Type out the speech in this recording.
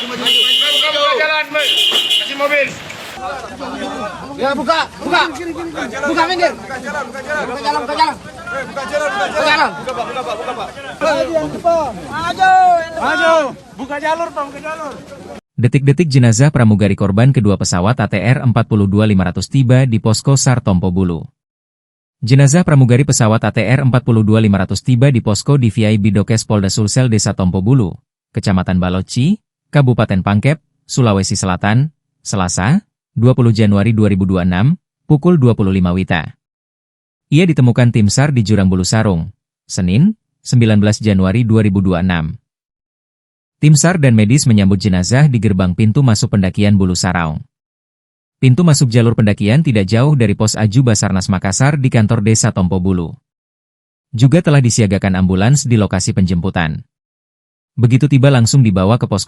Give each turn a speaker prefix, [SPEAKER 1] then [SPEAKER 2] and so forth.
[SPEAKER 1] Buka jalan, Boy. Kasih mobil.
[SPEAKER 2] Ya buka minggir. Buka jalan. Maju. Buka jalur, Pak, buka jalur.
[SPEAKER 3] Detik-detik jenazah pramugari korban kedua pesawat ATR 42500 tiba di posko SAR Tompo Bulu. Jenazah pramugari pesawat ATR 42500 tiba di posko DVI Bidokes Polda Sulsel Desa Tompo Bulu, Kecamatan Baloci, Kabupaten Pangkep, Sulawesi Selatan, Selasa, 20 Januari 2026, pukul 25 WITA. Ia ditemukan tim SAR di Jurang Bulu Sarung, Senin, 19 Januari 2026. Tim SAR dan medis menyambut jenazah di gerbang pintu masuk pendakian Bulu Saraung. Pintu masuk jalur pendakian tidak jauh dari pos Aju Basarnas Makassar di kantor Desa Tompo Bulu. Juga telah disiagakan ambulans di lokasi penjemputan. Begitu tiba langsung dibawa ke pos